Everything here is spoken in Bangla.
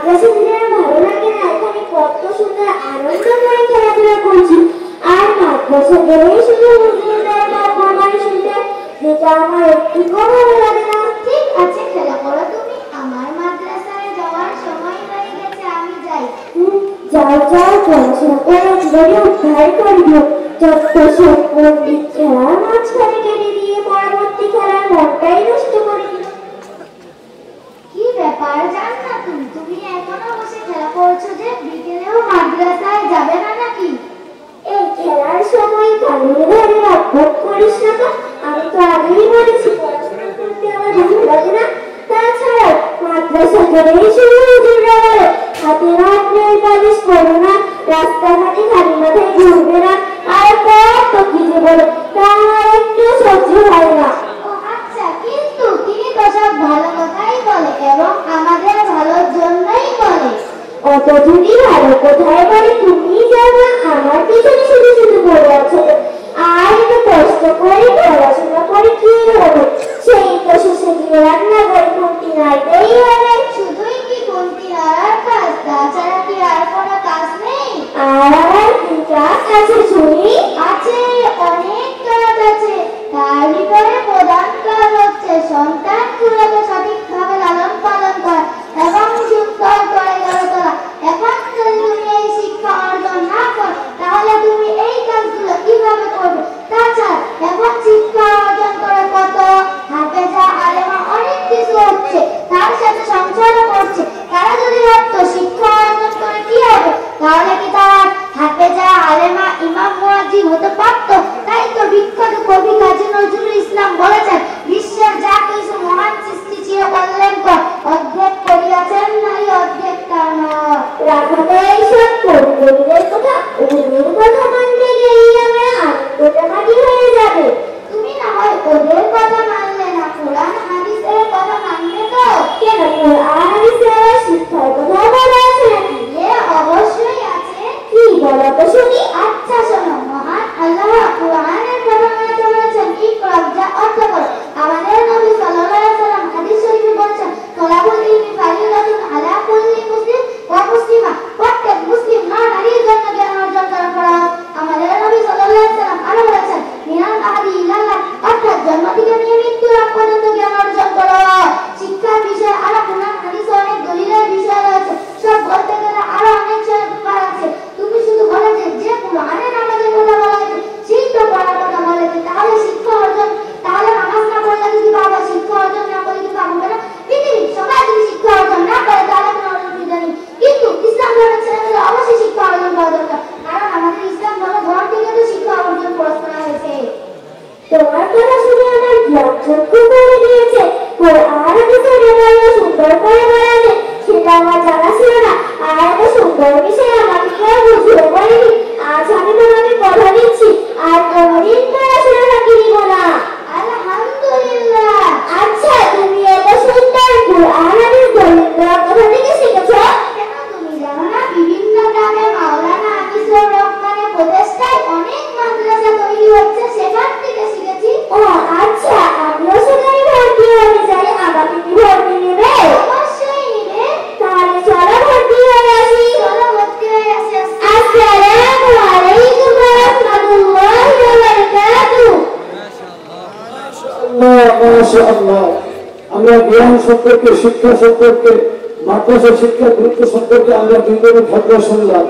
মাদ্রাসা দিলে ভালো লাগে না? এখানে কত সুন্দর আনন্দ করে খেলাধুলা করছি, আর মাদ্রাসা গেলেই শুধু হুজুরদের ফরমানি শুনতে, যেটা আমার একটুও ভালো লাগে না। ঠিক আছে, খেলা করো তুমি, আমার মাদ্রাসায় যাওয়ার সময় হয়ে গেছে, আমি যাই। যাও যাও, পড়াশোনা করে জীবনে উদ্ধার করবো। যত সব পণ্ডিত খেলার মাঝখানে কেটে দিয়ে পরবর্তী খেলার মনটাই নষ্ট করে দিল। কি ব্যাপার জান না তুমি এখনো বসে খেলা করছো যে? বিকেলেও মাদ্রাসায় যাবে না নাকি? এই খেলার সময় কানের ধারে রাগ করিস না তো, আমি তো আগেই বলেছি পড়াশোনা করতে আমার ভালো লাগে না। তাছাড়া মাদ্রাসা গেলেই শুধু হুজুররা বলে হাতে রাখলে পালিশ করো না, রাস্তাঘাটে খালি মাথায় ঘুরবে না, আর কত কি যে বলে, তা আমার একটু সহ্য হয় না। ও আচ্ছা, কিন্তু তিনি তো সব ভালো কথাই বলে এবং আমাদের ভালোর জন্যই বলে। অত যদি ভালো কোথায় বলে তুমি জানো, আমার পিছনে শুধু শুধু পড়ে আছো। আর এত কষ্ট করে পড়াশোনা করে কি হবে? সেই তো শেষে গিয়ে রান্না করে খুঁটি নাড়তেই হবে। শুধুই কি খুঁটি নাড়ার কাজ? তাছাড়া কি আর কোনো কাজ নেই? আর আমার কি কাজ আছে শুনি? আছে, অনেক কাজ আছে। তার ভিতরে প্রধান কাজ হচ্ছে সন্তানগুলোকে সঠিকভাবে লালন পালন করা এবং সুন্দর করে গড়ে তোলা। এখন যদি তুমি এই শিক্ষা অর্জন না করো, তাহলে তুমি এই কাজগুলো কিভাবে করবে? তাছাড়া এখন শিক্ষা অর্জন করে কত হাফেজা আলেমা অনেক কিছু হচ্ছে, তার সাথে সংসারও করছে। তারা যদি ভাবতো শিক্ষা অর্জন করে কি হবে, তাহলে কি তারা হাফেজা আলেমা ইমাম মুয়াজ্জিন হতে পারত? তাই তো বিখ্যাত কবি কাজী নজরুল ইসলাম বলেছেন, বিশ্বের যা কিছু মহান সৃষ্টি ছিল কল্যাণকর, অর্ধেক করিয়াছেন নারী, অর্ধেক তার নয়। রাখাতে এইসব কবিদের কথা, ওদের কথা মানতে গেলেই আমরা আনন্দটা মাটি হয়ে যাবে। তুমি না হয় ওদের কথা মানলে না, কোরআন হাদিসের কথা মানবে তো? কেন কোরআন হাদিসে আবার শিক্ষার কথা বলা আছে নাকি? অবশ্যই আছে। কি বলো তো শুনি? আচ্ছা শোনো, মহান আল্লাহ কোরআনের প্রথম আয়াতে বলেছেন ইকরা, যা অর্থ করো। আমাদের নবী সাল্লাল্লাহু আলাইহি ওয়াসাল্লাম হাদিস শরীফে বলেছেন তলাবুল ইলমি ফারিদাতুন আলা কুল্লি মুসলিম ওয়া মুসলিমা, প্রত্যেক মুসলিম নারীর জন্য জ্ঞান অর্জন করা ফরজ। আমাদের নবী সাল্লাল্লাহু আলাইহি ওয়াসাল্লাম আরো বলেছেন মিনাল মাহদি ইলাল লাদ, অর্থাৎ জন্ম থেকে নিয়ে মৃত্যু আগ পর্যন্ত জ্ঞান অর্জন করো। শিক্ষার বিষয়ে আরো কোরআন হাদিসে অনেক দলিলের বিষয় রয়েছে, সব বলতে গেলে আরো অনেক ব্যাপার আছে। তুমি শুধু বলে যে কোরআনে নামাজের কথা বলা হয়েছে সেই তো পড়ার কথা বলেছে, তাহলে শিক্ষা অর্জন, তাহলে নামাজ না পড়লে কি পাবো? শিক্ষা অর্জন না করলে কি পাবো না? পৃথিবীর সবাই যদি শিক্ষা অর্জন না করে তাহলে কোনো অসুবিধা নেই, কিন্তু ইসলাম ধর্মের ছেলেমেয়েরা অবশ্যই শিক্ষা অর্জন করা দরকার, কারণ আমাদের ইসলাম ধর্ম ঘর থেকে তো শিক্ষা অর্জন খরচ করা হয়েছে। তোমার কথা শুনে আমার জ্ঞান চক্ষু করে দিয়েছে। কোরআন হাদিসের ব্যাপারে সুন্দর করে বলালে সেটা আমার জানা ছিল না, আর এত সুন্দর বিষয় আমাকে কেউ বুঝিয়ে বলেনি। আজ আমি তোমাকে কথা দিচ্ছি আর কোনোদিন পড়াশোনা ফাঁকি দিব না। আলহামদুলিল্লাহ। আচ্ছা, তুমি এত সুন্দর কোরআন হাদিস দলিল দেওয়া কোথা থেকে শিখেছো? কেন তুমি জানো না, বিভিন্ন গ্রামে মাওলানা আনিসুর রহমানের প্রচেষ্টায় অনেক মাদ্রাসা তৈরি হচ্ছে, সেখান থেকে শিখেছি। ও আচ্ছা, আমিও সেখানে ভর্তি হতে চাই, আমাকে কি ভর্তি নেবে? অবশ্যই নিবে। তাহলে চলো ভর্তি হয়ে আসি। চলো ভর্তি হয়ে আসি। আসসালামু আলাইকুম ওয়া রাহমাতুল্লাহি ওয়া বারাকাতুহু। মাশাআল্লাহ, আমরা জ্ঞান সম্পর্কে, শিক্ষা সম্পর্কে, মাদ্রাসা শিক্ষার গুরুত্ব সম্পর্কে আমরা দুজনের ভাবনা শুনলাম।